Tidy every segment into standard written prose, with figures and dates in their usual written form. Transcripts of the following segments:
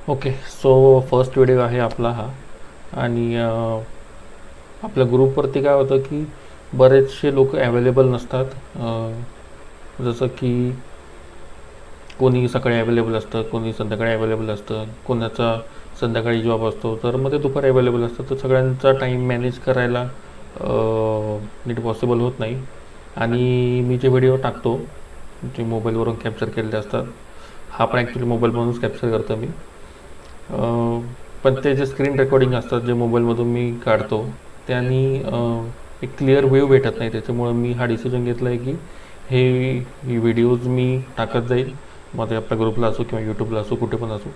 Okay. So first video आहे आपला हा. आणि आपल्या ग्रुपवरती काय होतं की बरेचसे लोक अवेलेबल नसतात. जसं की कोणी सकाळी अवेलेबल असतं, कोणी संध्याकाळी अवेलेबल असतं, कोणाचा संध्याकाळी जॉब असतो, तर मग ते दुपारी अवेलेबल असतं. तर सगळ्यांचा टाईम मॅनेज करायला नीट पॉसिबल होत नाही. आणि मी जे व्हिडिओ टाकतो जे मोबाईलवरून कॅप्चर केलेले असतात, हा पण ॲक्च्युली मोबाईलमधूनच कॅप्चर करतो मी. पण ते जे स्क्रीन रेकॉर्डिंग असतात जे मोबाईलमधून मी काढतो त्यांनी एक क्लिअर व्ह्यू भेटत नाही. त्याच्यामुळं मी हा डिसिजन घेतला आहे की हे व्हिडिओज मी टाकत जाईल, मग ते आपल्या ग्रुपला असो किंवा यूट्यूबला असो, कुठे पण असो,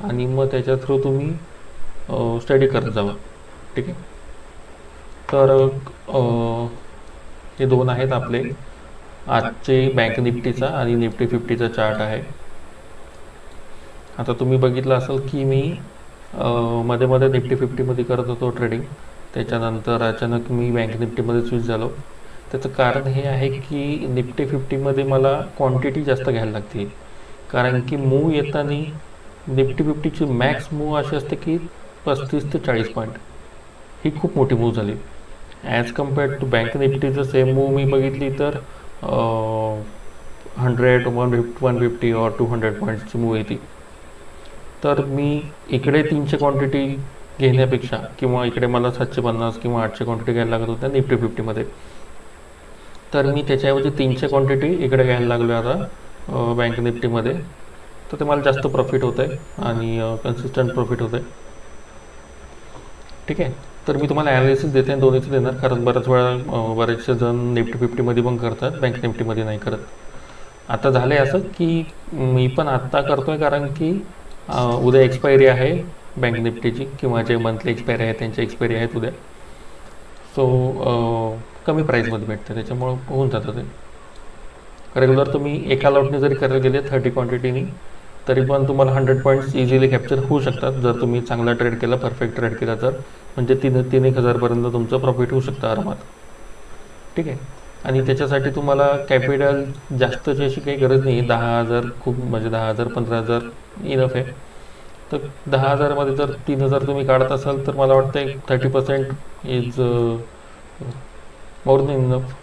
आणि मग त्याच्या थ्रू तुम्ही स्टडी करत जावा. ठीक आहे. तर हे दोन आहेत आपले आजचे बँक निफ्टीचा आणि निफ्टी 50चा चार्ट आहे. आता तुम्ही बघितलं असेल की मी मध्ये मध्ये निफ्टी 50मध्ये करत होतो ट्रेडिंग. त्याच्यानंतर अचानक मी बँक निफ्टीमध्ये स्विच झालो. त्याचं कारण हे आहे की निफ्टी 50मध्ये मला क्वांटिटी जास्त घ्यायला लागते. कारण की मूव येताना निफ्टी 50ची मॅक्स मूव अशी असते की 35 ते 40 पॉईंट. ही खूप मोठी मूव झाली. ॲज कम्पेअर्ड टू बँक निफ्टीचं सेम मूव मी बघितली तर 100 150 और 200 पॉईंट्सची मूव येते. तर मी इकडे 300 क्वांटिटी घेण्यापेक्षा किंवा इकडे मला 750 किंवा 800 क्वांटिटी घ्यायला लागत होत्या निफ्टी 50मध्ये, तर मी त्याच्याऐवजी 300 क्वांटिटी इकडे घ्यायला लागलो आता बँक निफ्टीमध्ये. तर ते मला जास्त प्रॉफिट होतं आहे आणि कन्सिस्टंट प्रॉफिट होतं आहे. ठीक आहे. तर मी तुम्हाला ॲनालिसिस देते आणि दोन्हीचं देणार, कारण बऱ्याच वेळा बरेचसे जण निफ्टी 50मध्ये पण करतात, बँक निफ्टीमध्ये नाही करत. आता झालं आहे असं की मी पण आत्ता करतो आहे कारण की उद्या एक्सपायरी आहे बँक निफ्टीची, किंवा जे मंथली एक्सपायरी आहे त्यांची एक्सपायरी आहेत उद्या. सो कमी प्राईसमध्ये भेटते, त्याच्यामुळं होऊन जातं ते. रेग्युलर तुम्ही एका लॉटने जरी करायला गेले 30 क्वांटिटीनी, तरी पण तुम्हाला 100 पॉईंट्स इझिली कॅप्चर होऊ शकतात जर तुम्ही चांगला ट्रेड केला, परफेक्ट ट्रेड केला तर. म्हणजे 3,000-3,1,000पर्यंत तुमचं प्रॉफिट होऊ शकतं आरामात. ठीक आहे. आणि त्याच्यासाठी तुम्हाला कॅपिटल जास्तची अशी काही गरज नाही आहे. 10,000 खूप, म्हणजे 10,000 15,000 इनफ आहे. तर 10,000मध्ये जर 3,000 तुम्ही काढत असाल तर मला वाटतं एक 30% इज मोर दॅन इनफ.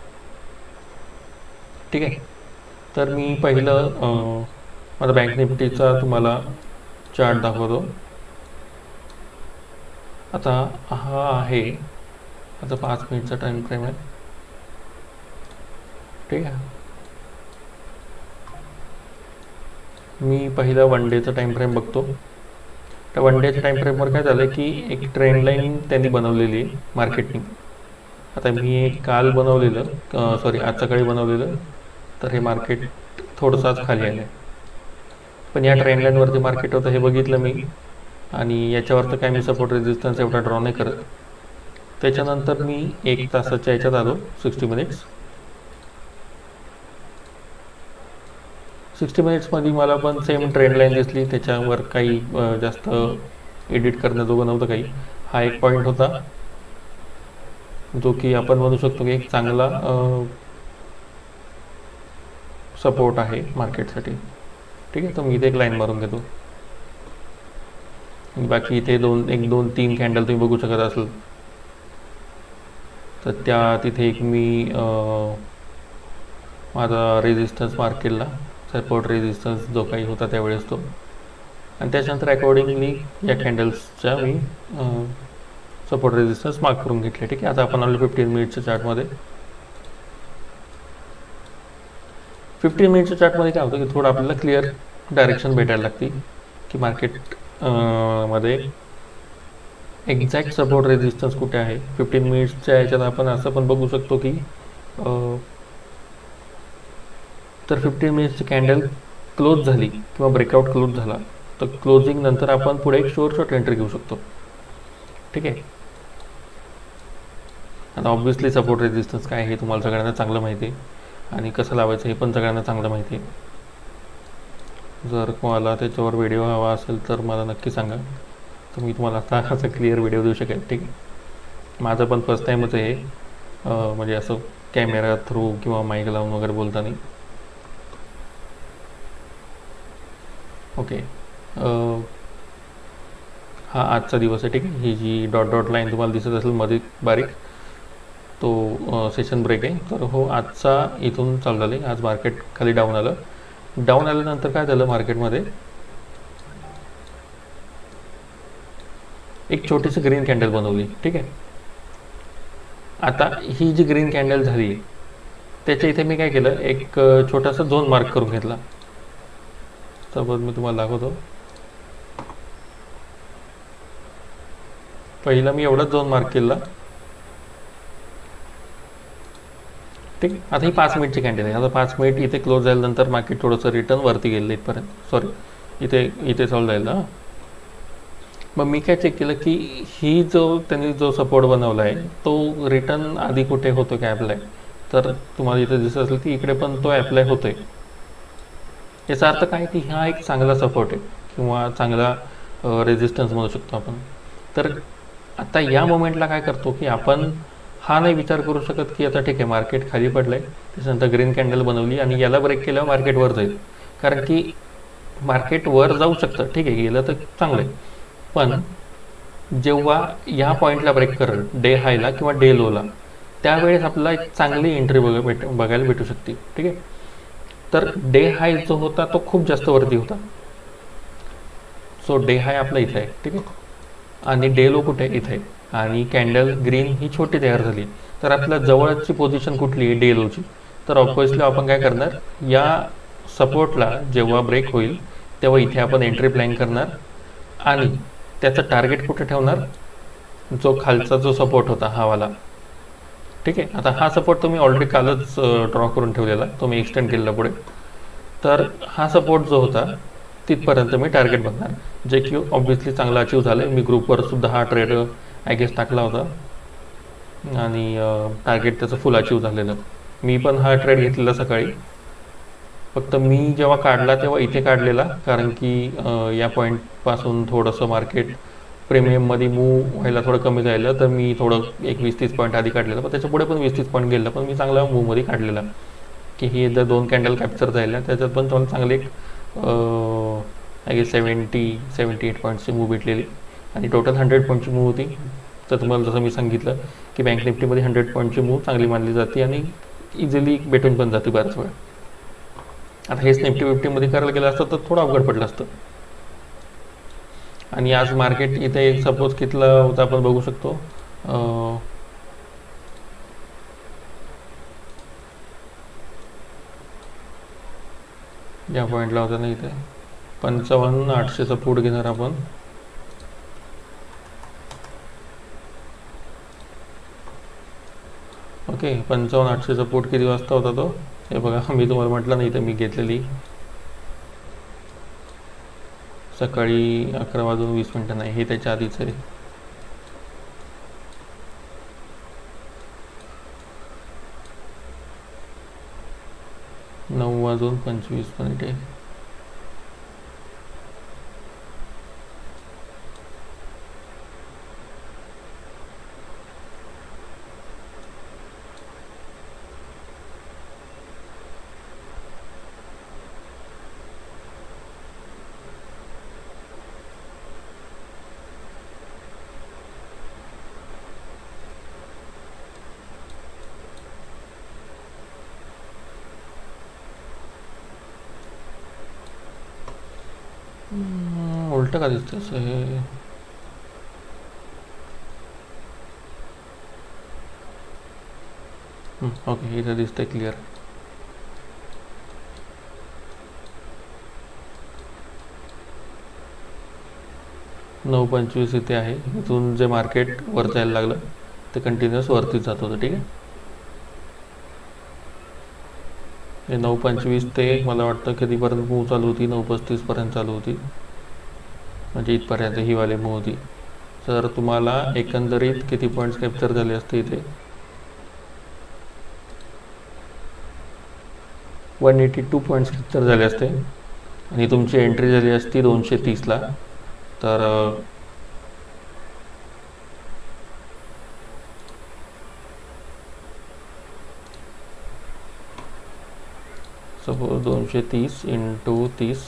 ठीक आहे. तर मी पहिलं माझा बँक निफ्टीचा तुम्हाला चार्ट दाखवतो. आता हा आहे, आता 5 मिनिटचा टाईम फ्रेम आहे. ठीक आहे. मी पहिला वन डेचा टाईम फ्रेम बघतो. त्या वन डेच्या टाईम फ्रेमवर काय झालं की एक ट्रेंड लाईन त्यांनी बनवलेली आहे मार्केटनी. आता मी एक काल बनवलेलं, सॉरी आज सकाळी बनवलेलं, तर हे मार्केट थोडंसं आज खाली आलं आहे. पण या ट्रेंड लाईनवरती मार्केट होतं हे बघितलं मी, आणि याच्यावर तर काय मी सपोर्ट रेजिस्टन्स एवढा ड्रॉ नाही करत. त्याच्यानंतर मी 1 तासाच्या याच्यात आलो, 60 मिनिट्स. 60 मिनिट्समध्ये मला पण सेम ट्रेंड लाईन दिसली. त्याच्यावर काही जास्त एडिट करण्याजोगं नव्हतं काही. हा एक पॉईंट होता जो की आपण म्हणू शकतो की एक चांगला सपोर्ट आहे मार्केटसाठी. ठीक आहे. तर मी इथे एक लाईन मारून घेतो. बाकी इथे 1 2 3 कॅन्डल तुम्ही बघू शकत असाल, तर तिथे एक मी माझा रेजिस्टन्स मार्क केला, सपोर्ट रेजिस्टन्स जो काही होता त्यावेळेस तो. आणि त्याच्यानंतर अकॉर्डिंगली या कॅन्डल्सच्या मी सपोर्ट रेजिस्टन्स मार्क करून घेतले. ठीक आहे. आता आपण आलो 15 मिनिटच्या चार्टमध्ये. 15 मिनिटच्या चार्टमध्ये काय होतं की थोडं आपल्याला क्लिअर डायरेक्शन भेटायला लागते की मार्केट मध्ये एक्झॅक्ट सपोर्ट रेजिस्टन्स कुठे आहे. 15 मिनिट्सच्या याच्यात आपण असं पण बघू शकतो की तर 15 मिनिट्सची कॅन्डल क्लोज झाली किंवा ब्रेकआउट क्लोज झाला, तर क्लोजिंग नंतर आपण पुढे एक शॉर्ट एंट्री घेऊ शकतो. ठीक आहे. आता ऑब्व्हियसली सपोर्ट रेजिस्टन्स काय आहे हे तुम्हाला सगळ्यांना चांगलं माहिती आहे, आणि कसं लावायचं हे पण सगळ्यांना चांगलं माहिती आहे. जर कोणाला त्याच्यावर व्हिडिओ हवा असेल तर मला नक्की सांगा, तर मी तुम्हाला आता असा क्लिअर व्हिडिओ देऊ शकेल. ठीक आहे. माझं पण फर्स्ट टाईमच आहे म्हणजे असं कॅमेरा थ्रू किंवा माईक लावून वगैरे बोलताना. ओके. हा आजचा दिवस आहे, ठीक आहे. ही जी डॉट डॉट लाईन तुम्हाला दिसत असेल मध्ये बारीक, तो सेशन ब्रेक आहे. तर हो, आजचा इथून चालू झालं आहे. आज मार्केट खाली डाऊन आलं. डाऊन आल्यानंतर काय झालं मार्केटमध्ये, एक छोटीशी ग्रीन कॅन्डल बनवली, ठीक आहे. आता ही जी ग्रीन कॅन्डल झाली त्याच्या इथे मी काय केलं, एक छोटासा झोन मार्क करून घेतला. सोबत मी तुम्हाला दाखवतो. पहिला मी एवढाच झोन मार्क केला, ठीक. आता ही 5 मिनिटची कॅन्डल आहे. आता 5 मिनिट इथे क्लोज झाल्यानंतर मार्केट थोडंसं रिटर्न वरती गेलं इथपर्यंत, सॉरी इथे इथे चालू जाईल. मग मी काय चेक केलं की ही त्यांनी जो सपोर्ट बनवला आहे तो रिटर्न आधी कुठे होतो काय अप्लाय, तर तुम्हाला इथे दिसत असेल की इकडे पण तो अप्लाय होतोय. याचा अर्थ काय की हा एक चांगला सपोर्ट आहे किंवा चांगला रेजिस्टन्स म्हणू शकतो आपण. तर आता या मोमेंटला काय करतो की आपण हा नाही विचार करू शकत की आता ठीक आहे मार्केट खाली पडलंय, त्याच्यानंतर ग्रीन कॅन्डल बनवली आणि याला ब्रेक केल्यावर मार्केट वर जाईल. कारण की मार्केट वर जाऊ शकतं, ठीक आहे, गेलं तर चांगलं आहे. पण जेव्हा या पॉईंटला ब्रेक करेल डे हायला किंवा डे लोला, त्यावेळेस आपल्याला एक चांगली एंट्री बघायला भेटू शकते, ठीक आहे. तर डे हाय जो होता तो खूप जास्त वरती होता. सो डे हाय आपला इथे आहे, ठीक आहे, आणि डे लो कुठे इथे आहे, आणि कॅन्डल ग्रीन ही छोटी तयार झाली. तर आपल्या जवळची पोझिशन कुठली आहे डे लोची, तर ऑब्व्हियसली आपण काय करणार, या सपोर्टला जेव्हा ब्रेक होईल तेव्हा इथे आपण एंट्री प्लॅन करणार आणि त्याचं टार्गेट कुठे ठेवणार, जो खालचा जो सपोर्ट होता हा वाला, ठीक आहे. आता हा सपोर्ट तुम्ही ऑलरेडी कालच ड्रॉ करून ठेवलेला, तो मी एक्सटेंड केलेला पुढे. तर हा सपोर्ट जो होता तिथपर्यंत मी टार्गेट बघणार, जे की ऑब्व्हियसली चांगला अचीव झालं. मी ग्रुपवर सुद्धा हा ट्रेड आय गेस टाकला होता आणि टार्गेट त्याचं फुल अचीव झालेलं. मी पण हा ट्रेड घेतलेला सकाळी, फक्त मी जेव्हा काढला तेव्हा इथे काढलेला, कारण की या पॉईंटपासून थोडंसं मार्केट प्रीमियममध्ये मूव व्हायला थोडं कमी जायला, तर मी थोडं एक 20-30 पॉईंट आधी काढलेलं. पण त्याच्या पुढे पण 20-30 पॉईंट गेलं, पण मी चांगला मूवमध्ये काढलेला की ही जर 2 कॅन्डल कॅप्चर झाल्या त्याच्यात पण तुम्हाला चांगले एक आय गेस 70-78 पॉईंट्सची मूव भेटलेली आणि टोटल 100 पॉईंटची मूव होती. तर तुम्हाला जसं मी सांगितलं की बँक निफ्टीमध्ये 100 पॉईंटची मूव चांगली मानली जाते आणि इझिली भेटून पण जाते बऱ्याच वेळा. आता हेच निफ्टी फिफ्टीमध्ये करायला गेलं असतं तर थोडं अवघड पडलं असतं. आणि आज मार्केट इथे सपोज कितला होता आपण बघू शकतो, या पॉईंटला होता ना इथे 55,800चा पुट घेणार आपण. ओके, 55,800चा पुट किती वाजता होता तो, हे बघा. मी तुम्हाला म्हटलं नाही, तर मी घेतलेली सकाळी 11:20 नाही, हे त्याच्या आधीच आहे. नऊ वाजून 25 आहे. उलट का दिसतं असं हे, ओके इथं दिसतंय क्लिअर. नऊ 25 इथे आहे. इथून जे मार्केट वर जायला लागलं ते कंटिन्युअस वरतीच जात होतं, ठीक आहे. हे 9:25 ते मला वाटतं कधीपर्यंत मूव चालू होती, 9:35 पर्यंत चालू होती, म्हणजे इथपर्यंत ही वाली मूव होती. तर तुम्हाला एकंदरीत किती पॉईंट्स कॅप्चर झाले असते इथे, 182 पॉईंट्स कॅप्चर झाले असते आणि तुमची एंट्री झाली असती 230ला. तर सपोज 230 × 30,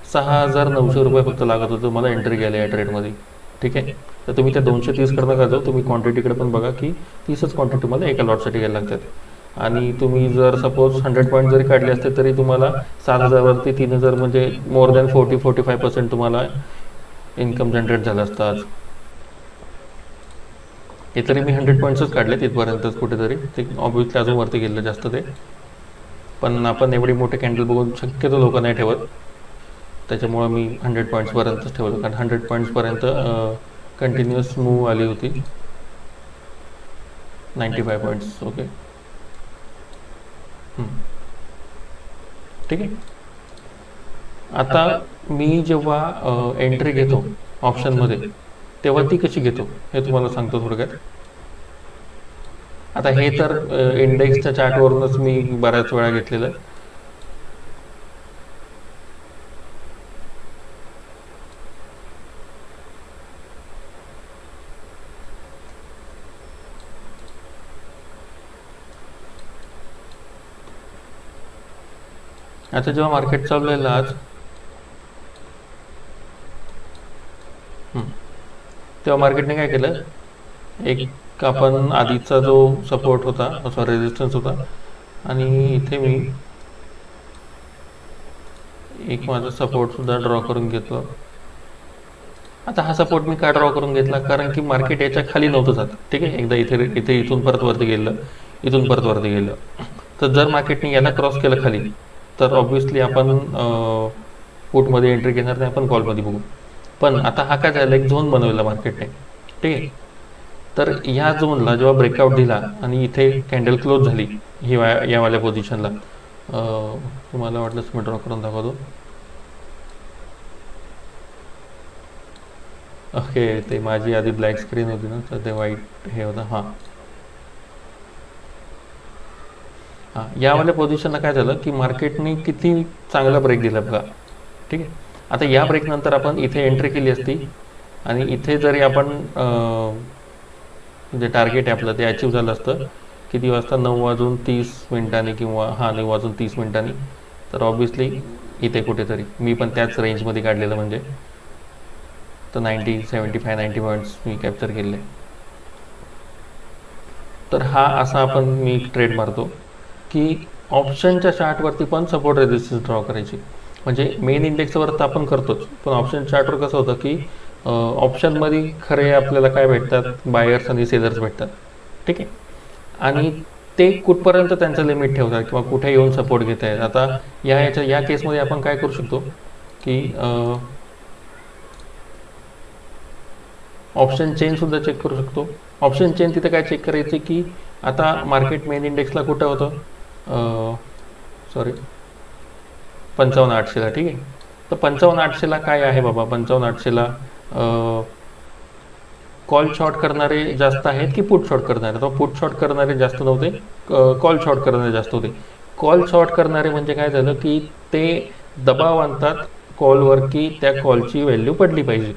6,900 रुपये फक्त लागत होतं मला एंट्री घ्यायला या ट्रेडमध्ये. ठीक आहे, तर तुम्ही त्या 230 कडनं का जाऊ, तुम्ही क्वांटिटीकडे पण बघा की 30च क्वांटिटी तुम्हाला एका लॉटसाठी घ्यायला लागतात. आणि तुम्ही जर सपोज 100 पॉईंट जरी काढले असते तरी तुम्हाला 7,000वरती 3,000 म्हणजे मोर दॅन 40-45% तुम्हाला इन्कम जनरेट झालं असतं आज. हे तरी मी 100 पॉईंट्सच काढले तिथपर्यंतच कुठेतरी, ते ऑब्विसली अजून वरती गेलं जास्त ते. पण आपण एवढी मोठे कॅन्डल बघून शक्यतो लोक नाही ठेवत, त्याच्यामुळं मी 100 पॉईंट्सपर्यंतच ठेवलं, कारण 100 पॉईंट्सपर्यंत कंटिन्युअस मूव आली होती. 95 पॉईंट्स. ओके, ठीक आहे. आता मी जेव्हा एंट्री घेतो ऑप्शनमध्ये तेव्हा ती कशी घेतो हे तुम्हाला सांगतो थोडक्यात. आता हे तर इंडेक्सच्या चार्टवरूनच मी बऱ्याच वेळा घेतलेलं आहे. आता जेव्हा मार्केट चाललेलं आज, तेव्हा मार्केटने काय केलं, एक आपण आधीचा जो सपोर्ट होता, सॉरी रेजिस्टन्स होता, आणि इथे मी एक माझा सपोर्ट सुद्धा ड्रॉ करून घेतला. आता हा सपोर्ट मी का ड्रॉ करून घेतला, कारण की मार्केट याच्या खाली नव्हतं जात. ठीक आहे, एकदा इथे इथून परत वरती गेलं, इथून परत वरती गेलं, तर जर मार्केटने याला क्रॉस केलं खाली तर ऑब्व्हियसली आपण पुटमध्ये एंट्री घेणार नाही, आपण कॉलमध्ये बघू. पण आता हा काय झाला, एक झोन बनवला मार्केटने. ठीक आहे, तर ह्या झोनला जेव्हा ब्रेकआउट दिला आणि इथे कॅन्डल क्लोज झाली ही यावाल्या पोझिशनला, तुम्हाला वाटलंच मी ड्रॉ करून दाखवतो. ओके, ते माझी आधी ब्लॅक स्क्रीन होती ना, तर ते वाईट हे होतं. हां, यावाल्या पोझिशनला काय झालं की मार्केटने किती चांगला ब्रेक दिला बघा. ठीक आहे, आता या ब्रेकनंतर आपण इथे एंट्री केली असती आणि इथे जरी आपण जे टार्गेट आहे आपलं ते अचीव झालं असतं किती वाजता, 9:30 किंवा 9:30, तर ऑब्व्हियसली इथे कुठेतरी मी पण त्याच रेंजमध्ये काढलेलं, म्हणजे तर 75-90 पॉईंट्स मी कॅप्चर केले. तर हा असा मी ट्रेड मारतो की ऑप्शनच्या चार्टवरती पण सपोर्ट रेजिस्टन्स ड्रॉ करायची. म्हणजे मेन इंडेक्सवर तर आपण करतोच, पण ऑप्शन चार्टवर कसं होतं की ऑप्शनमध्ये खरे आपल्याला काय भेटतात, बायर्स आणि सेलर्स भेटतात. ठीक आहे, आणि ते कुठपर्यंत त्यांचं लिमिट ठेवतात किंवा कुठे येऊन सपोर्ट घेत आहेत. आता या केसमध्ये आपण काय करू शकतो की ऑप्शन चेन सुद्धा चेक करू शकतो. ऑप्शन चेन तिथे काय चेक करायचे की आता मार्केट मेन इंडेक्सला कुठं होतं, सॉरी 55,800ला. ठीक आहे, तर 55,800ला काय आहे बाबा, 55,800ला कॉल शॉर्ट करणारे जास्त आहेत की पुट शॉर्ट करणारे, तर पुट शॉर्ट करणारे जास्त नव्हते, कॉल शॉर्ट करणारे जास्त होते. कॉल शॉर्ट करणारे म्हणजे काय झालं की ते दबाव आणतात कॉलवर की त्या कॉलची व्हॅल्यू पडली पाहिजे.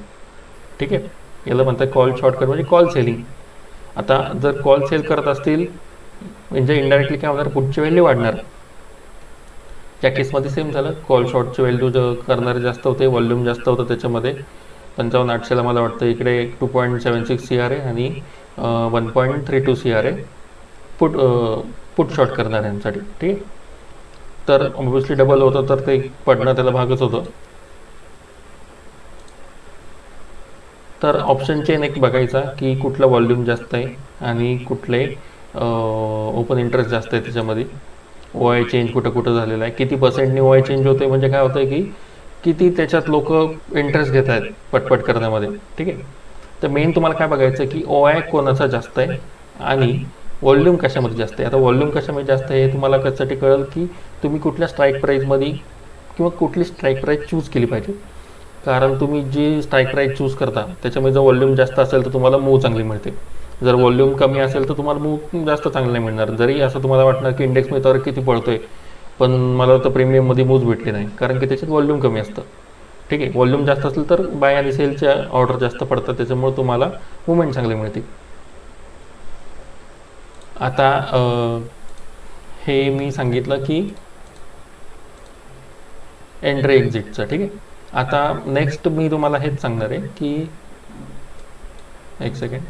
ठीक आहे, याला म्हणतात कॉल शॉर्ट कर, म्हणजे कॉल सेलिंग. आता जर कॉल सेल करत असतील म्हणजे इनडायरेक्टली काय होणार, पुटची व्हॅल्यू वाढणार. त्या केसमध्ये सेम झालं, कॉल शॉर्टची व्हॅल्यू करणारे जास्त होते, व्हॉल्यूम जास्त होतं त्याच्यामध्ये. 55,800ला मला वाटतं इकडे 2.76 CR आहे आणि 1.32 CR आहे पुट शॉर्ट करणाऱ्यांसाठी. ठीक आहे, तर ऑब्व्हियसली डबल होतं तर ते पडणं त्याला भागच होतं. तर ऑप्शन चेन एक बघायचा की कुठलं व्हॉल्यूम जास्त आहे आणि कुठले ओपन इंटरेस्ट जास्त आहे त्याच्यामध्ये. OI चेंज कुठं कुठं झालेला आहे, किती पर्सेंटनी OI चेंज होते, म्हणजे काय होतं की किती त्याच्यात लोक इंटरेस्ट घेत आहेत पटपट करण्यामध्ये. ठीक आहे, तर मेन तुम्हाला काय बघायचं की OI कोणाचा जास्त आहे आणि व्हॉल्यूम कशामध्ये जास्त आहे. आता व्हॉल्यूम कशामध्ये जास्त आहे हे तुम्हाला कशासाठी कळेल की तुम्ही कुठल्या स्ट्राईक प्राईजमध्ये किंवा कुठली स्ट्राईक प्राईज चूज केली पाहिजे. कारण तुम्ही जी स्ट्राईक प्राईज चूज करता त्याच्यामध्ये जर व्हॉल्यूम जास्त असेल तर तुम्हाला मूव चांगली मिळते, जर व्हॉल्यूम कमी असेल तर तुम्हाला मूव जास्त चांगलं नाही मिळणार. जरी असं तुम्हाला वाटणार की इंडेक्स मी तर किती पळतोय, पण मला तर प्रीमियममध्ये मूव्ज भेटली नाही, कारण की त्याच्यात व्हॉल्यूम कमी असतं. ठीक आहे, व्हॉल्यूम जास्त असेल तर बाय आणि सेलच्या ऑर्डर जास्त पडतात, त्याच्यामुळे तुम्हाला मुवमेंट चांगली मिळते. आता हे मी सांगितलं की एंट्री एक्झिटचं. ठीक आहे, आता नेक्स्ट मी तुम्हाला हेच सांगणार आहे की एक सेकंड.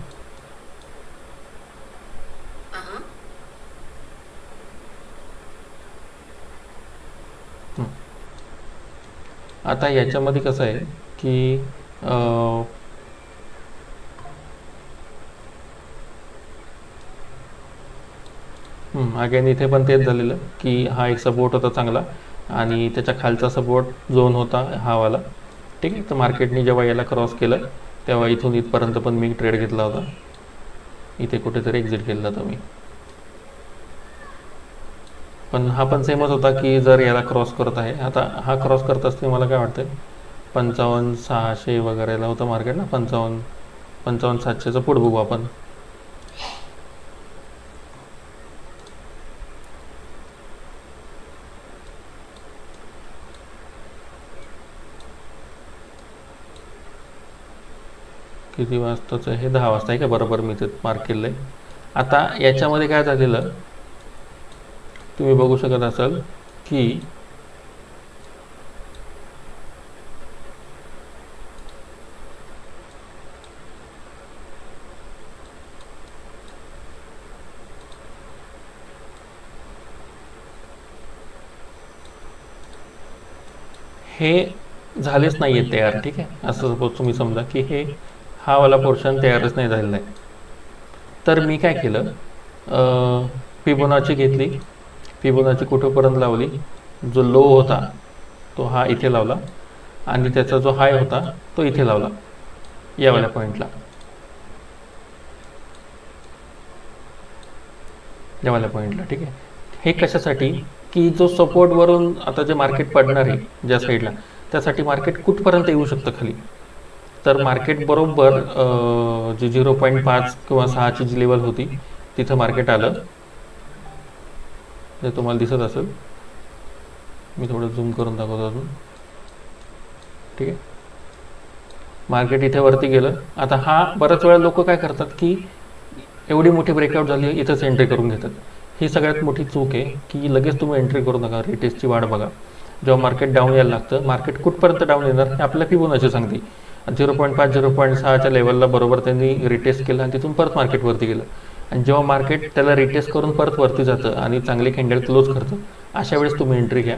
आता याच्यामध्ये कसं आहे की अगेन इथे पण तेच झालेलं की हा एक सपोर्ट होता चांगला आणि त्याच्या खालचा सपोर्ट झोन होता हा वाला. ठीक आहे, तर मार्केटने जेव्हा याला क्रॉस केलं तेव्हा इथून इथपर्यंत पण मी ट्रेड घेतला होता. इथे कुठेतरी एक्झिट केला होता मी, पण हा पण सेमच होता की जर याला क्रॉस करत आहे. आता हा क्रॉस करत असते मला काय वाटतं 55,600 वगैरेला होतं मार्केट ना, 55,700चं पुढं बघू आपण. किती वाजताचं हे 10 वाजता आहे का, बरोबर मी ते मार्क केलं आहे. आता याच्यामध्ये काय झालेलं तुम्ही बघू शकत असाल की हे झालेच नाही आहे तयार. ठीक आहे, असं सपोज तुम्ही समजा की हा वाला पोर्शन तयारच नाही झालेला आहे. तर मी काय केलं, फिबोनाची घेतली. फिबोनाची कुठेपर्यंत लावली, जो लो होता तो हा इथे लावला आणि त्याचा जो हाय होता तो इथे लावला यावाल्या पॉईंटला, यावाल्या पॉईंटला. ठीक आहे, हे कशासाठी की जो सपोर्टवरून आता जे मार्केट पडणार आहे ज्या साईडला, त्यासाठी मार्केट कुठपर्यंत येऊ शकतं खाली. तर मार्केट बरोबर जी 0.5 किंवा 6ची जी लेवल होती तिथं मार्केट आलं. जे तुम्हाला दिसत असेल, मी थोडं झूम करून दाखवतो अजून. ठीक आहे, मार्केट इथे वरती गेलं. आता हा बऱ्याच वेळा लोक काय करतात की एवढी मोठी ब्रेकआउट झाली इथंच एंट्री करून घेतात. ही सगळ्यात मोठी चूक आहे की लगेच तुम्ही एंट्री करू नका, रिटेस्टची वाट बघा. जेव्हा मार्केट डाऊन यायला लागतं, मार्केट कुठपर्यंत डाऊन येणार हे आपल्या फिबोनाची सांगते. 0.5 0.6च्या लेवलला बरोबर त्यांनी रिटेस्ट केलं आणि तिथून परत मार्केटवरती गेलं. आणि जेव्हा मार्केट त्याला रिटेस्ट करून परत वरती जातं आणि चांगली कॅन्डल क्लोज करतं, अशा वेळेस तुम्ही एंट्री घ्या.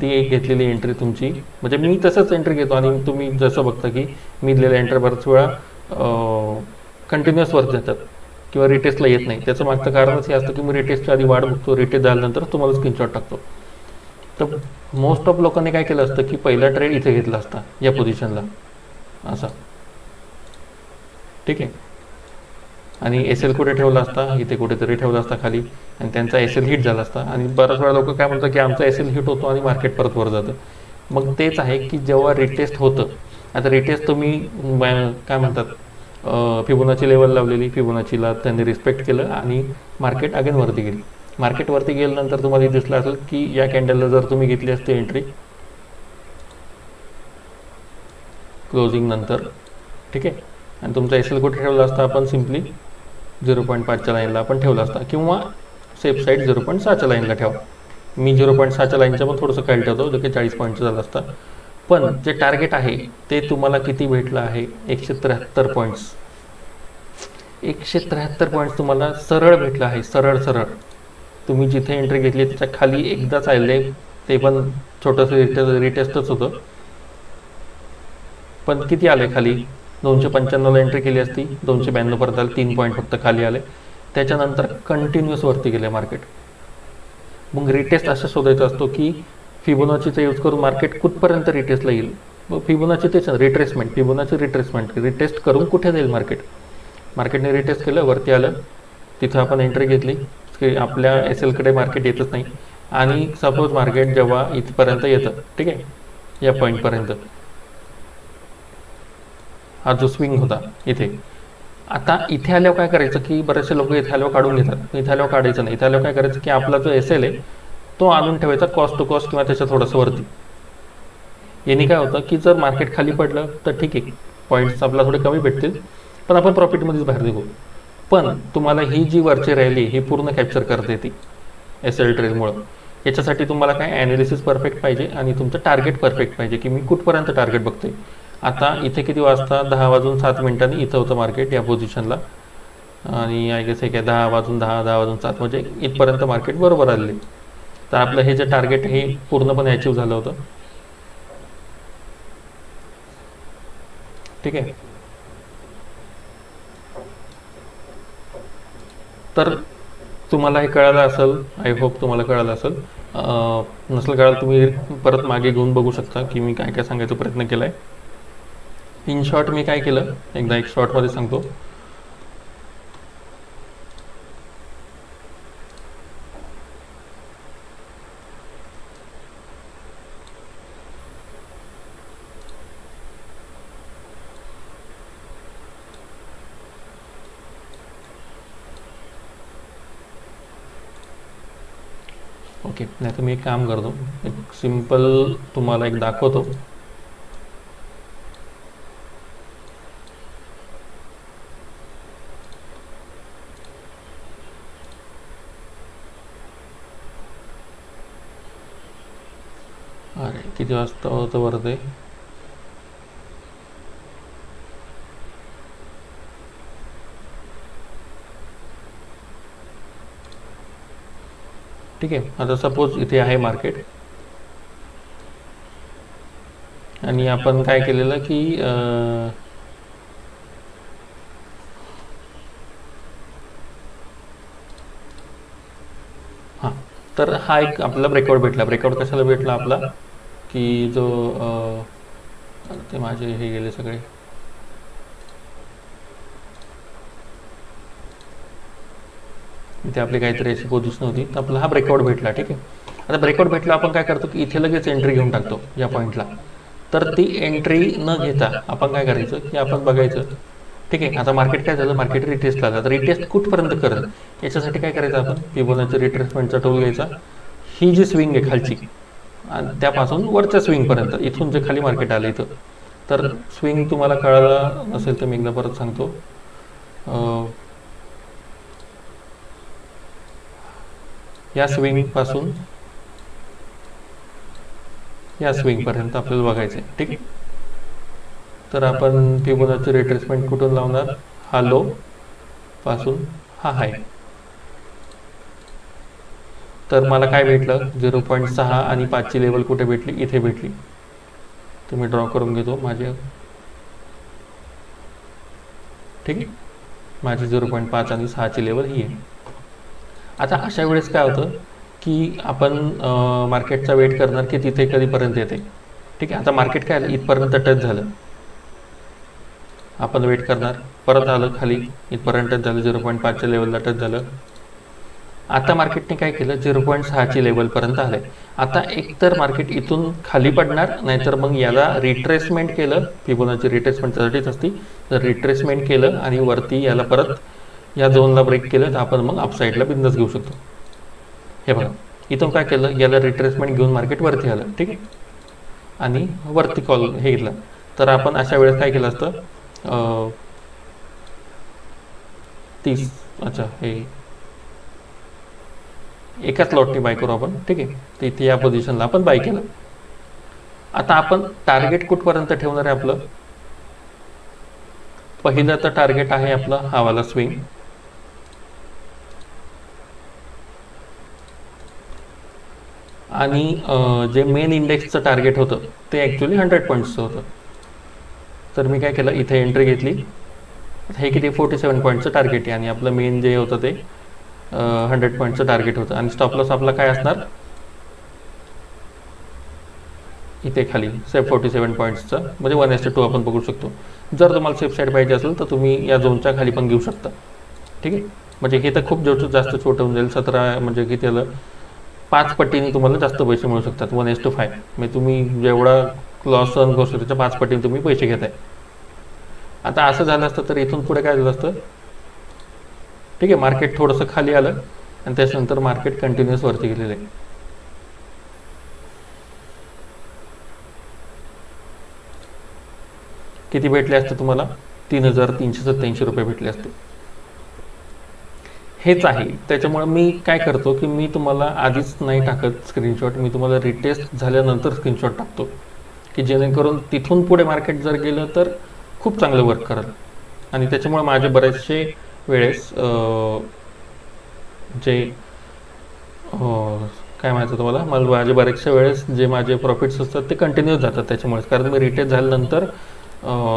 ती एक घेतलेली एंट्री तुमची, म्हणजे मी तसंच एंट्री घेतो. आणि तुम्ही जसं बघता की मी दिलेल्या एंट्री बऱ्याच वेळा कंटिन्युअस वरती जातात किंवा रिटेस्टला येत नाही. त्याचं मागचं कारणच हे असतं की मी रिटेस्टच्या आधी वाढ बघतो, रिटेस्ट झाल्यानंतर तुम्हाला स्क्रीनशॉट टाकतो. तर मोस्ट ऑफ लोकांनी काय केलं असतं की पहिला ट्रेड इथे घेतला असता या पोझिशनला असा. ठीक आहे, आणि एस एल कुठे ठेवला असता, इथे कुठेतरी ठेवला असता खाली, आणि त्यांचा एस एल हिट झाला असता. आणि बऱ्याच वेळा लोक काय म्हणतात की आमचा एस एल हिट होतो आणि मार्केट परत वर जातं. मग तेच आहे की जेव्हा रिटेस्ट होतं, आता रिटेस्ट तुम्ही काय म्हणतात फिबोनाची लेवल लावलेली, फिबोनाचीला त्यांनी रिस्पेक्ट केलं आणि मार्केट अगेन वरती गेली. मार्केट वरती गेल्यानंतर तुम्हाला दिसलं असेल की या कॅन्डलला जर तुम्ही घेतली असते एंट्री क्लोजिंग नंतर, ठीक आहे, आणि तुमचा एस एल कुठे ठेवला असता, आपण सिम्पली 0.5च्या लाईनला आपण ठेवला असता, किंवा सेफ साईड 0.6च्या लाईनला ठेवा. मी 0.6च्या लाईनच्या पण थोडंसं खाली ठेवतो, जो की 40 पॉईंटचं झालं असतं. पण जे टार्गेट आहे ते तुम्हाला किती भेटलं आहे, 173 पॉईंट्स. 173 पॉईंट्स तुम्हाला सरळ भेटलं आहे, सरळ सरळ. तुम्ही जिथे एंट्री घेतली त्याच्या खाली एकदाच आले, ते पण छोटंसं रिटेस्टच होतं. पण किती आले खाली, 295ला एंट्री केली असती, 292 पर्यंत आले, 3 पॉईंट फक्त खाली आले. त्याच्यानंतर कंटिन्युअस वरती गेले मार्केट. मग रिटेस्ट असं शोधायचा असतो की फिबोनाचीचा यूज करून मार्केट कुठपर्यंत रिटेस्टला येईल. मग फिबोनाची तेच रिट्रेसमेंट, फिबोनाची रिट्रेसमेंट, रिटेस्ट करून कुठे जाईल मार्केट. मार्केटने रिटेस्ट केलं, वरती आलं, तिथं आपण एंट्री घेतली की आपल्या एस एलकडे मार्केट येतच नाही. आणि सपोज मार्केट जेव्हा इथपर्यंत येतं, ठीक आहे, या पॉईंटपर्यंत, हा जो स्विंग होता इथे, आता इथे आल्यावर काय करायचं की बरेचसे लोक इथे आल्यावर काढून घेतात. इथे आल्यावर काढायचं नाही. इथे आल्यावर काय करायचं की आपला जो एस एल आहे तो आणून ठेवायचा कॉस्ट टू कॉस्ट किंवा त्याच्या थोडंसं वरती. याने काय होतं की जर मार्केट खाली पडलं तर ठीक आहे, पॉईंट्स आपल्याला थोडे कमी भेटतील, पण आपण प्रॉफिटमध्येच बाहेर निघू. पण तुम्हाला ही जी वरची राहिली ही पूर्ण कॅप्चर करते ती एस एल ट्रेडमुळं. याच्यासाठी तुम्हाला काय ॲनालिसिस परफेक्ट पाहिजे आणि तुमचं टार्गेट परफेक्ट पाहिजे की मी कुठपर्यंत टार्गेट बघतोय. आता इथे किती वाजता 10:07 इथं होतं मार्केट या पोझिशनला आणि आय गेस हे काय 10:10 10:07 म्हणजे इथपर्यंत मार्केट बरोबर आलेले. तर आपलं हे जे टार्गेट हे पूर्णपणे अचीव झालं होतं. ठीक आहे. तर तुम्हाला हे कळालं असेल, आय होप तुम्हाला कळालं असेल. नसेल कळालं तुम्ही परत मागे घेऊन बघू शकता की मी काय काय सांगायचा प्रयत्न केला आहे. इन शॉर्ट मी काय केलं एकदा एक शॉर्टमध्ये सांगतो. ओके, नाही तर मी एक काम करतो, एक सिम्पल तुम्हाला एक दाखवतो. अरे किती वाजता होतं बरं ते. ठीक आहे. आता सपोज इथे आहे मार्केट आणि आपण काय केलेलं की हां, तर हा एक आपल्याला ब्रेकआउट भेटला. ब्रेकआउट कशाला भेटला आपला की जो ते माझे हे गेले सगळे. इथे आपली काहीतरी अशी पोझिशन होती तर आपला हा ब्रेकआउट भेटला. ठीक आहे. आता ब्रेकआउट भेटला आपण काय करतो की इथे लगेच एंट्री घेऊन टाकतो या पॉईंटला. तर ती एंट्री न घेता आपण काय करायचं की आपण बघायचं. ठीक आहे. आता मार्केट काय झालं, मार्केट रिटेस्ट आलं. तर रिटेस्ट कुठपर्यंत करेल याच्यासाठी काय करायचं आपण फिबोनाची रिट्रेसमेंटचा टूल घ्यायचा. ही जी स्विंग आहे खालची आणि त्यापासून वरच्या स्विंगपर्यंत इथून जे खाली मार्केट आलं इथं. तर स्विंग तुम्हाला कळाला नसेल तर मी एकदा परत सांगतो. या स्विंगपासून या स्विंगपर्यंत आपल्याला बघायचं आहे. ठीक आहे. तर आपण फिबोनाची रिट्रेसमेंट कुठून लावणार, हा लो पासून हा हाय. तर मला काय भेटलं 0.6 आणि 5ची लेवल कुठे भेटली, इथे भेटली. तुम्ही ड्रॉ करून घेतो माझे. ठीक आहे. माझी 0.5 आणि 6ची लेवल ही आहे. आता अशा वेळेस काय होतं की आपण मार्केटचा वेट करणार की तिथे कधीपर्यंत येते. ठीक आहे. आता मार्केट काय आलं इथपर्यंत टच झालं, आपण वेट करणार. परत आलं खाली इथपर्यंत टच झालं, 0.5च्या लेवलला टच झालं. आता मार्केटने काय केलं 0.6ची लेवलपर्यंत आलं. आता एकतर मार्केट इथून खाली पडणार, नाहीतर मग याला रिट्रेसमेंट केलं. फिबोनाची रिट्रेसमेंट त्यासाठीच असती. जर रिट्रेसमेंट केलं आणि वरती याला परत या झोनला ब्रेक केलं तर आपण मग अपसाईडला बिझनेस घेऊ शकतो. हे बघा इथून काय केलं, याला रिट्रेसमेंट घेऊन मार्केट वरती आलं. ठीक आहे. आणि वरती कॉल हे घेतलं. तर आपण अशा वेळेस काय केलं असतं 30 अच्छा हे एकाच लॉटने बाय करू आपण. ठीक आहे. तर इथे या पोझिशनला आपण बाय केलं. आता आपण टार्गेट कुठपर्यंत ठेवणार आहे आपलं. पहिलं तर टार्गेट आहे आपलं हा वाला स्विंग. आणि जे मेन इंडेक्सचं टार्गेट होतं ते ॲक्च्युली 100 पॉईंट्सचं होतं. तर मी काय केलं इथे एंट्री घेतली. हे किती 47 पॉईंटचं टार्गेट आहे आणि आपलं मेन जे होतं ते 100 पॉईंटचं टार्गेट होतं. आणि स्टॉप लॉस आपला काय असणार इथे खाली 47 पॉईंट्सचं म्हणजे 1:2 आपण बघू शकतो. जर तुम्हाला सेफ साईड पाहिजे असेल तर तुम्ही या झोनच्या खाली पण घेऊ शकता. ठीक आहे. म्हणजे हे तर खूप जास्त छोटं होऊन जाईल. 17 म्हणजे किती आलं 5 पटीने तुम्हाला जास्त पैसे मिळू शकतात. 1:5 म्हणजे तुम्ही जेवढा लॉस सहन करू शकता त्याच्या 5 पटीने तुम्ही पैसे घेताय. आता असं झालं असतं तर इथून पुढे काय झालं असतं. ठीक आहे. मार्केट थोडंसं खाली आलं आणि त्याच्यानंतर मार्केट कंटिन्युअस वरती गेलेलं आहे. किती भेटले असते तुम्हाला 3,387 रुपये भेटले असते. हेच आहे. त्याच्यामुळे मी काय करतो की मी तुम्हाला आधीच नाही टाकत स्क्रीनशॉट, मी तुम्हाला रिटेस्ट झाल्यानंतर स्क्रीनशॉट टाकतो, की जेणेकरून तिथून पुढे मार्केट जर गेलं तर खूप चांगलं वर्क करेल. आणि त्याच्यामुळे माझे बरेचसे वेळेस जे काय माहिती तुम्हाला, मला माझे बरेचशा वेळेस जे माझे प्रॉफिट्स असतात ते कंटिन्यूस जातात त्याच्यामुळेच, कारण मी रिटेस्ट झाल्यानंतर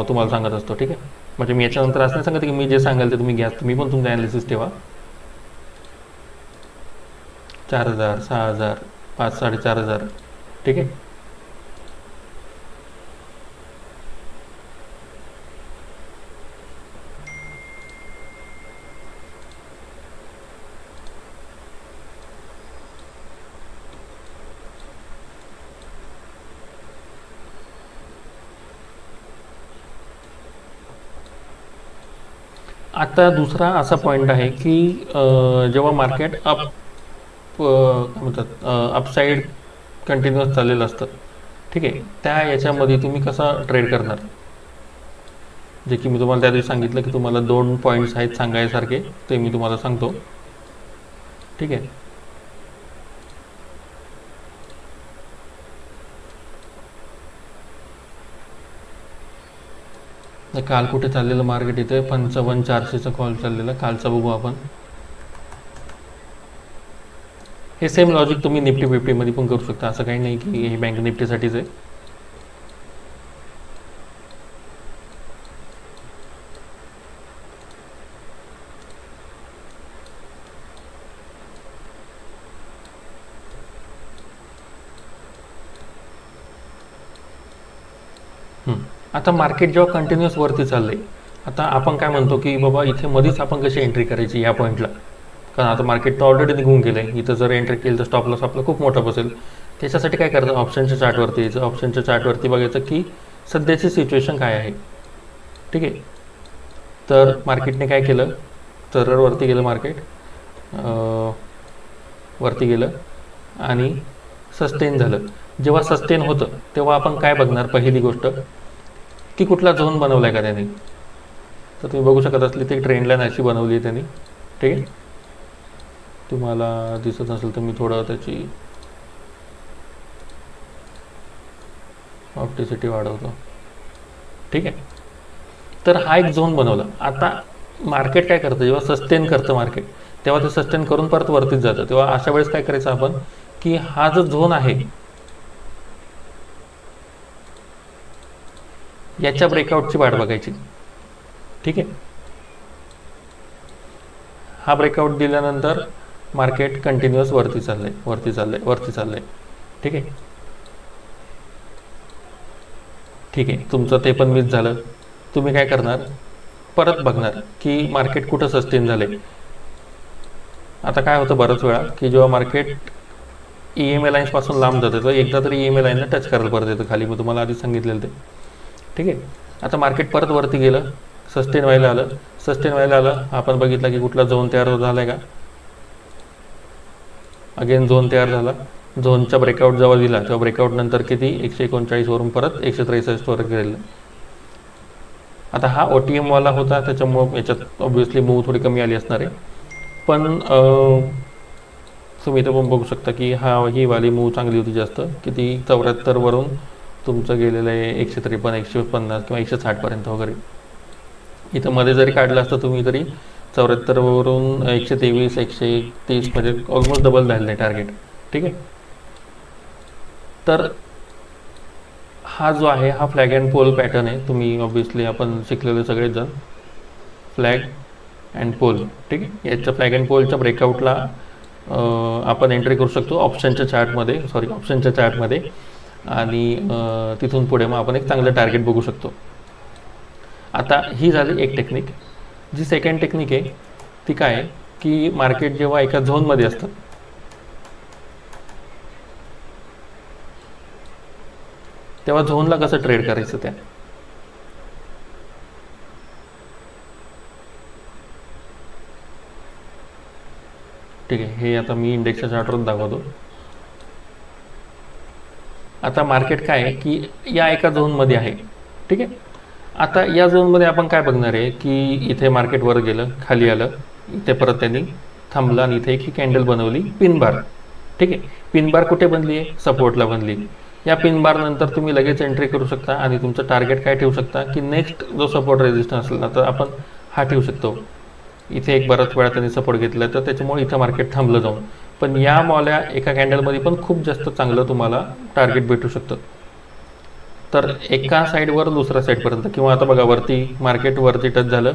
तुम्हाला सांगत असतो. ठीक आहे, म्हणजे मी याच्यानंतर असं नाही सांगत की मी जे सांगाल ते तुम्ही घ्या, तुम्ही पण तुमचं ॲनालिसिस ठेवा. 4,000, 6,000, 5, 4,500. ठीक आहे. आता दुसरा असा पॉईंट आहे की जेव्हा मार्केट काय म्हणतात अपसाईड कंटिन्युअस चाललेलं असतं. ठीक आहे, त्या याच्यामध्ये तुम्ही कसा ट्रेड करणार, जे की मी तुम्हाला त्या दिवशी सांगितलं की तुम्हाला 2 पॉईंट्स आहेत सांगायसारखे, ते मी तुम्हाला सांगतो. ठीक आहे. काल कुठे चाललेलं मार्केट, इथे 55,400चा कॉल चाललेला कालचा, बघू आपण. हे सेम लॉजिक तुम्ही निफ्टी फिफ्टीमध्ये पण करू शकता, असं काही नाही की हे बँक निफ्टीसाठीच आहे. आता मार्केट जेव्हा कंटिन्युअस वरती चाललंय, आता आपण काय म्हणतो की बाबा इथे मध्येच आपण कशी एंट्री करायची या पॉईंटला, कारण आता मार्केट तर ऑलरेडी निघून गेलं आहे. इथं जर एंट्री केली तर स्टॉप लॉस आपलं खूप मोठा बसेल. त्याच्यासाठी काय करायचं, ऑप्शनच्या चार्टवरती यायचं, ऑप्शनच्या चार्टवरती बघायचं की सध्याची सिच्युएशन काय आहे. ठीक आहे. तर मार्केटने काय केलं, तर वरती गेलं मार्केट, वरती गेलं आणि सस्टेन झालं. जेव्हा सस्टेन होतं तेव्हा आपण काय बघणार, पहिली गोष्ट की कुठला झोन बनवला आहे का त्याने. तर तुम्ही बघू शकत असली ती ट्रेंड लाईन अशी बनवली आहे त्यांनी. ठीक आहे, तुम्हाला दिसत नसेल तर मी थोडं त्याची ऑप्टिसिटी वाढवतो. ठीक आहे, तर हा एक झोन बनवला. आता मार्केट काय करतं, जेव्हा सस्टेन करतं मार्केट, तेव्हा ते सस्टेन करून परत वरतीच जातं. तेव्हा अशा वेळेस काय करायचं आपण, की हा जो झोन आहे याच्या ब्रेकआउटची वाट बघायची. ठीक आहे, हा ब्रेकआउट दिल्यानंतर मार्केट कंटिन्युअस वरती चाललंय, वरती चाललंय, वरती चाललंय. ठीक आहे. ठीक आहे, तुमचं ते पण मिस झालं. तुम्ही काय करणार, परत बघणार की मार्केट कुठं सस्टेन झालंय. आता काय होतं बऱ्याच वेळा की जेव्हा मार्केट EMA लाईन्सपासून लांब जातं तर एकदा तरी EMA लाईनला टच करायला परत येतं खाली, मी तुम्हाला आधीच सांगितलेलं ते. ठीक आहे. आता मार्केट परत वरती गेलं, सस्टेन व्हायला आलं, सस्टेन व्हायला आलं, आपण बघितलं की कुठला झोन तयार झाला आहे का. अगेन झोन तयार झाला. झोनचा ब्रेकआउट जेव्हा दिला तेव्हा ब्रेकआउट नंतर किती 139 वरून परत 163 वर गेलं. आता हा OTM वाला होता, त्याच्यामुळं याच्यात ऑब्व्हियसली मूव थोडी कमी आली असणार आहे. पण तुम्ही इथं पण बघू शकता की ही वाली मूव चांगली होती जास्त, किती 74 वरून तुमचं गेलेलं आहे 153, 150 किंवा 160 पर्यंत वगैरे. इथं मध्ये जरी काढलं असतं तुम्ही तरी 74 वरून 123, 130 म्हणजे ऑलमोस्ट डबल झालेलं आहे टार्गेट. ठीक आहे. तर हा जो आहे हा फ्लॅग अँड पोल पॅटर्न आहे. तुम्ही ऑब्व्हियसली आपण शिकलेले सगळेच जण, फ्लॅग अँड पोल. ठीक आहे, याच्या फ्लॅग अँड पोलच्या ब्रेकआउटला आपण एंट्री करू शकतो ऑप्शनच्या चार्टमध्ये, आणि तिथून पुढे मग आपण एक चांगलं टार्गेट बघू शकतो. आता ही झाली एक टेक्निक. जी सेकंड टेक्निक आहे ती काय आहे, की मार्केट जेव्हा एका झोनमध्ये असतं तेव्हा झोनला कसं ट्रेड करायचं त्या. ठीक आहे, हे आता मी इंडेक्सच्या चार्टवरून दाखवतो. आता मार्केट काय आहे की या एका झोनमध्ये आहे. ठीक आहे. आता या झोनमध्ये आपण काय बघणार आहे की इथे मार्केट वर गेलं, खाली आलं, इथे परत त्यांनी थांबला आणि इथे एक ही कॅन्डल बनवली पिन बार. ठीक आहे, पिन बार कुठे बनली आहे? सपोर्टला बनली. या पिन बार नंतर तुम्ही लगेच एंट्री करू शकता आणि तुमचं टार्गेट काय ठेवू शकता की नेक्स्ट जो सपोर्ट रेजिस्टन्स असेल ना, तर आपण हा ठेवू शकतो. इथे एक बराच वेळा त्यांनी सपोर्ट घेतला तर त्याच्यामुळे इथं मार्केट थांबलं जाऊन. पण या मॉल्या एका कॅन्डलमध्ये पण खूप जास्त चांगलं तुम्हाला टार्गेट भेटू शकतं. तर एका साईडवर दुसऱ्या साईडपर्यंत, किंवा आता बघा वरती मार्केट वरती टच झालं,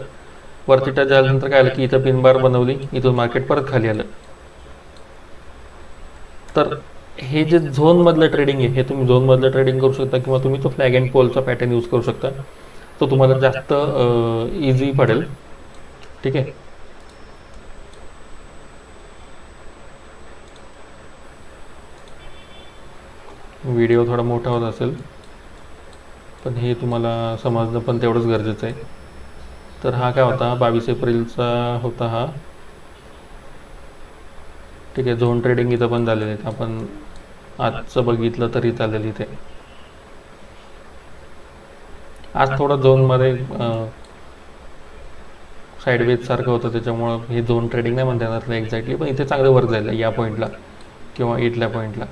वरती टच झाल्यानंतर काय आलं की इथं पिन बार बनवली, इथून मार्केट परत खाली आलं. तर हे जे झोनमधलं ट्रेडिंग आहे हे तुम्ही झोनमधलं ट्रेडिंग करू शकता, किंवा तुम्ही तो फ्लॅग अँड पोलचा पॅटर्न यूज करू शकता. तो तुम्हाला जास्त इझी पडेल. ठीक आहे. व्हिडिओ थोडा मोठा होत असेल पण हे तुम्हाला समजणं पण तेवढंच गरजेचं आहे. तर हा काय होता, 22 एप्रिलचा होता हा. ठीक आहे, झोन ट्रेडिंग इथं पण झालेलं आहे. आपण आजचं बघितलं तरी चालेल. इथे आज थोडं झोनमध्ये साईडवेज सारखं होतं, त्याच्यामुळं हे झोन ट्रेडिंग नाही म्हणता येणार एक्झॅक्टली, पण इथे चांगलं वर्क झालं या पॉईंटला किंवा इथल्या पॉईंटला.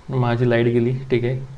माझी लाईट गेली. ठीक आहे.